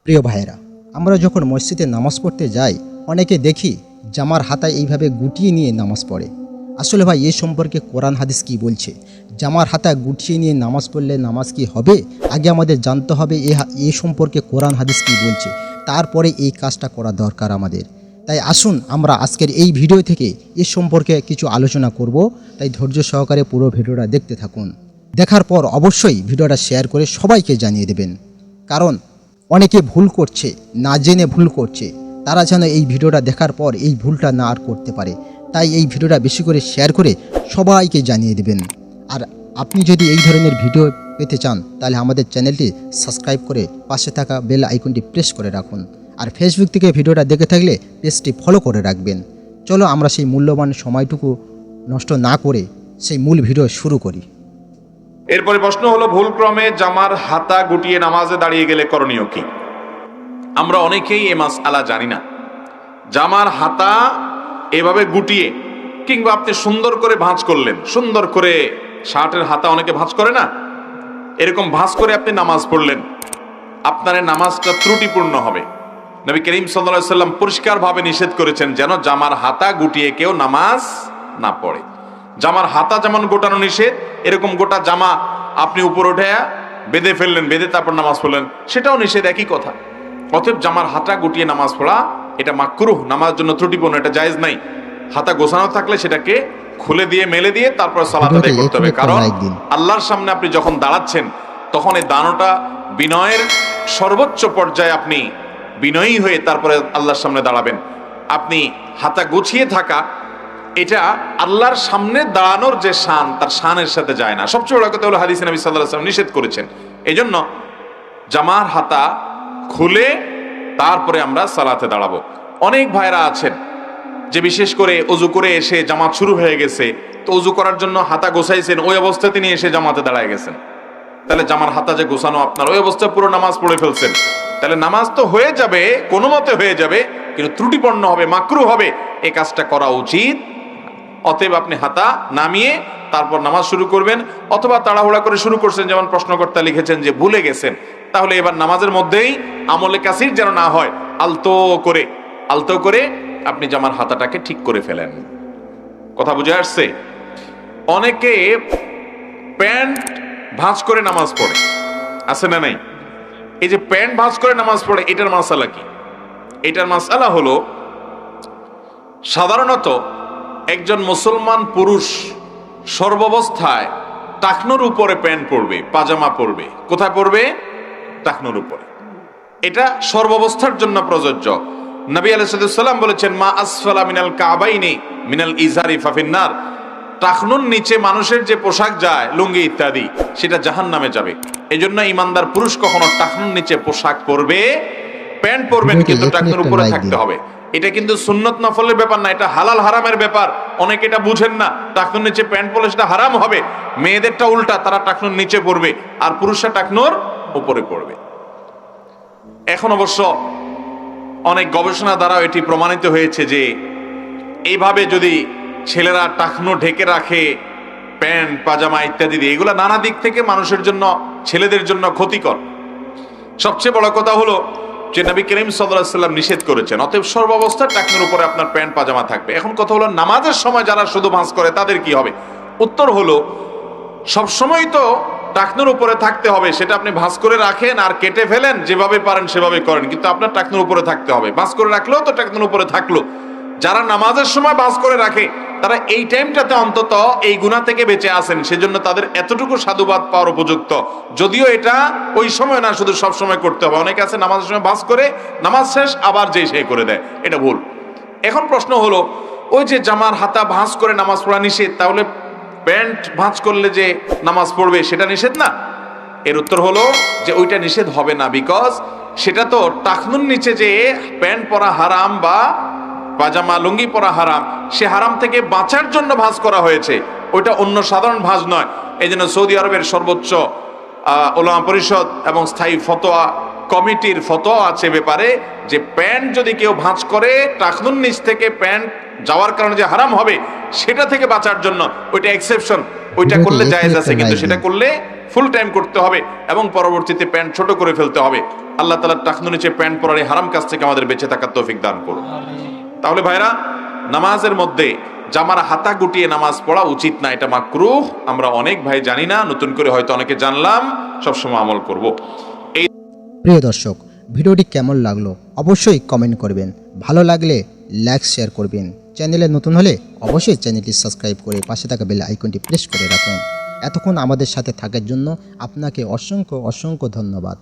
প্রিয় ভাইয়েরা, আমরা যখন মসজিদে নামাজ পড়তে যাই অনেকে দেখি জামার হাতায় এইভাবে গুটিয়ে নিয়ে নামাজ পড়ে। আসলে ভাই এ সম্পর্কে কোরআন হাদিস কি বলছে? জামার হাতায় গুটিয়ে নিয়ে নামাজ পড়লে নামাজ কি হবে? আগে আমাদের জানতে হবে এ সম্পর্কে কোরআন হাদিস কি বলছে, তারপরে এই কাজটা করা দরকার আমাদের। তাই আসুন আমরা আজকের এই ভিডিও থেকে এ সম্পর্কে কিছু আলোচনা করব। তাই ধৈর্য সহকারে পুরো ভিডিওটা দেখতে থাকুন। দেখার পর অবশ্যই ভিডিওটা শেয়ার করে সবাইকে জানিয়ে দেবেন, কারণ অনেকে ভুল করছে, না জেনে ভুল করছে। তারা যেন এই ভিডিওটা দেখার পর এই ভুলটা না আর করতে পারে। তাই এই ভিডিওটা বেশি করে শেয়ার করে সবাইকে জানিয়ে দেবেন। আর আপনি যদি এই ধরনের ভিডিও পেতে চান তাহলে আমাদের চ্যানেলটি সাবস্ক্রাইব করে পাশে থাকা বেল আইকনটি প্রেস করে রাখুন। আর ফেসবুক থেকে ভিডিওটা দেখে থাকলে পেজটি ফলো করে রাখবেন। চলো আমরা সেই মূল্যবান সময়টুকু নষ্ট না করে সেই মূল ভিডিও শুরু করি। এরপরে প্রশ্ন হলো, ভুলক্রমে জামার হাতা গুটিয়ে নামাজে দাঁড়িয়ে গেলে করণীয় কি? আমরা অনেকেই এ মাসআলা জানি না। জামার হাতা এভাবে গুটিয়ে, কিংবা আপনি সুন্দর করে ভাঁজ করলেন, সুন্দর করে শার্টের হাতা অনেকে ভাঁজ করে না, এরকম ভাঁজ করে আপনি নামাজ পড়লেন, আপনার এই নামাজটা ত্রুটিপূর্ণ হবে। নবী করিম সাল্লাল্লাহু আলাইহি সাল্লাম পরিষ্কারভাবে নিষেধ করেছেন যেন জামার হাতা গুটিয়ে কেউ নামাজ না পড়ে। জামার হাতা যেমন গোটানো নিষেধ, এরকম গোটা জামা আপনি উপর উঠে বেঁধে ফেললেন, বেঁধে তারপর নামাজ পড়লেন, সেটাও নিষেধ, একই কথা। অতএব জামার হাতা গুটিয়ে নামাজ পড়া এটা মাকরুহ, নামাজের জন্য ত্রুটিপূর্ণ, এটা জায়েজ নাই। হাতা গোছানো থাকলে সেটাকে খুলে দিয়ে মেলে দিয়ে তারপর সালাত আদায় করতে হবে। কারণ আল্লাহর সামনে আপনি যখন দাঁড়াচ্ছেন তখন এই দানোটা বিনয়ের সর্বোচ্চ পর্যায়ে, আপনি বিনয়ী হয়ে তারপরে আল্লাহর সামনে দাঁড়াবেন। আপনি হাতা গুছিয়ে থাকা, এটা আল্লাহর সামনে দাঁড়ানোর যে শান, তার শানের সাথে যায় না। সবচেয়ে বড় কথা হলো হাদিসে নবী সাল্লাল্লাহু আলাইহি ওয়াসাল্লাম নিষেধ করেছেন। এজন্য জামার হাতা খুলে তারপরে আমরা সালাতে দাঁড়াবো। অনেক ভাইরা আছেন যে বিশেষ করে ওযু করে এসে জামাত শুরু হয়ে গেছে, তো ওযু করার জন্য হাতা গোছাইছেন, ওই অবস্থায় তিনি এসে জামাতে দাঁড়ায় গেছেন। তাহলে জামার হাতা যে গোছানো আপনার, ওই অবস্থায় পুরো নামাজ পড়ে ফেলছেন। তাহলে নামাজ তো হয়ে যাবে, কোনো মতে হয়ে যাবে, কিন্তু ত্রুটিপূর্ণ হবে, মাকরুহ হবে। এই কাজটা করা উচিত। অতএব আপনি হাতা নামিয়ে তারপর নামাজ শুরু করবেন, অথবা তাড়াহুড়া করে শুরু করছেন, যেমন প্রশ্নকর্তা লিখেছেন যে ভুলে গেছেন, তাহলে এবার নামাজের মধ্যেই আমলে কাসির যেন না হয়, আলতো করে আপনি জামার হাতাটাকে ঠিক করে ফেলেন। কথা বুঝে আসছে? অনেকে প্যান্ট ভাঁজ করে নামাজ পড়ে, আছে না নাই? এই যে প্যান্ট ভাঁজ করে নামাজ পড়ে, এটার মাসালা কি? এটার মাসালা হলো, সাধারণত একজন মুসলমান পুরুষ সর্বাবস্থায় টাকনুর উপরে প্যান্ট পরবে, পাজামা পরবে। কোথায় পরবে? টাকনুর উপরে। এটা সর্বাবস্থার জন্য প্রযোজ্য। নবী আলাইহিস সালাম বলেছেন, মা আসফালা মিনাল কাবাইনি মিনাল ইজারি ফাফিন্নার। টাকনুর নিচে মানুষের যে পোশাক যায়, লুঙ্গি ইত্যাদি, সেটা জাহান্নামে যাবে। এজন্য ইমানদার পুরুষ কখনো টাকনুর নিচে পোশাক পরবে, প্যান্ট পরবেন, কিন্তু টাকনুর উপরে থাকতে হবে। এটা কিন্তু সুন্নত নফলের ব্যাপার না, এটা হালাল হারামের ব্যাপার। অনেকে এটা বুঝেন না, টাকনুর নিচে প্যান্ট পরলে সেটা হারাম হবে। মেয়েদেরটা উল্টা, তারা টাকনুর নিচে পরবে আর পুরুষরা টাকনুর উপরে পরবে। এখন অবশ্য অনেক গবেষণা দ্বারা এটি প্রমাণিত হয়েছে যে এইভাবে যদি ছেলেরা টাকনু ঢেকে রাখে প্যান্ট পাজামা ইত্যাদি দিয়ে, এগুলো নানা দিক থেকে মানুষের জন্য, ছেলেদের জন্য ক্ষতিকর। সবচেয়ে বড় কথা হলো যে নবী করিম সাল্লাল্লাহু আলাইহি ওয়াসাল্লাম নিষেধ করেছেন, অতএব সর্বাবস্থায় টাকনুর উপরে আপনার প্যান্ট পাজামা থাকবে। এখন কথা হলো, নামাজের সময় যারা শুধু ভাঁজ করে তাদের কি হবে? উত্তর হলো, সবসময় তো টাকনুর উপরে থাকতে হবে, সেটা আপনি ভাঁজ করে রাখেন আর কেটে ফেলেন, যেভাবে পারেন সেভাবে করেন, কিন্তু আপনার টাকনুর উপরে থাকতে হবে। ভাঁজ করে রাখলেও তো টাকনুর উপরে থাকলো। যারা নামাজের সময় ভাঁজ করে রাখে তারা এই টাইমটাতে অন্তত এই গুনাহ থেকে বেঁচে আছেন, সেজন্য তাদের এতটুকু সাধুবাদ পাওয়ার উপযুক্ত। যদিও এটা ওই সময় না, শুধু সব সময় করতে হবে। অনেকে আছে নামাজের সময় ভাঁজ করে, নামাজ শেষ আবার যেই সেই করে দেয়, এটা ভুল। এখন প্রশ্ন হলো, ওই যে জামার হাতা ভাঁজ করে নামাজ পড়া নিষেধ, তাহলে প্যান্ট ভাঁজ করলে যে নামাজ পড়বে সেটা নিষেধ না? এর উত্তর হলো যে ওইটা নিষেধ হবে না, বিকজ সেটা তো টাকনুর নিচে যে প্যান্ট পরা হারাম বা পাজামা লুঙ্গি পরা হারাম, সে হারাম থেকে বাঁচার জন্য ভাঁজ করা হয়েছে, ওইটা অন্য সাধারণ ভাঁজ নয়। এই জন্য সৌদি আরবের সর্বোচ্চ উলামা পরিষদ এবং স্থায়ী ফতোয়া কমিটির ফতোয়া আছে ব্যাপারে, যে প্যান্ট যদি কেউ ভাঁজ করে টাকনুর নিচ থেকে প্যান্ট যাওয়ার কারণে যে হারাম হবে, সেটা থেকে বাঁচার জন্য ওইটা এক্সেপশন, ওইটা করলে জায়েজ আছে, কিন্তু সেটা করলে ফুল টাইম করতে হবে এবং পরবর্তীতে প্যান্ট ছোট করে ফেলতে হবে। আল্লাহ তাআলা টাকনু নিচে প্যান্ট পরার এই হারাম কাজ থেকে আমাদের বেঁচে থাকার তৌফিক দান করুন। তাহলে ভাইরা, নামাজের মধ্যে জামার হাতা গুটিয়ে নামাজ পড়া উচিত না, এটা মাকরুহ। আমরা অনেক ভাই জানি না, নতুন করে হয়তো অনেকে জানলাম, সবসময় আমল করব। প্রিয় দর্শক, ভিডিওটি কেমন লাগলো অবশ্যই কমেন্ট করবেন, ভালো লাগলে লাইক শেয়ার করবেন, চ্যানেলে নতুন হলে অবশ্যই চ্যানেলটি সাবস্ক্রাইব করে পাশে থাকা বেল আইকনটি প্রেস করে রাখুন। এতক্ষণ আমাদের সাথে থাকার জন্য আপনাকে অসংখ্য অসংখ্য ধন্যবাদ।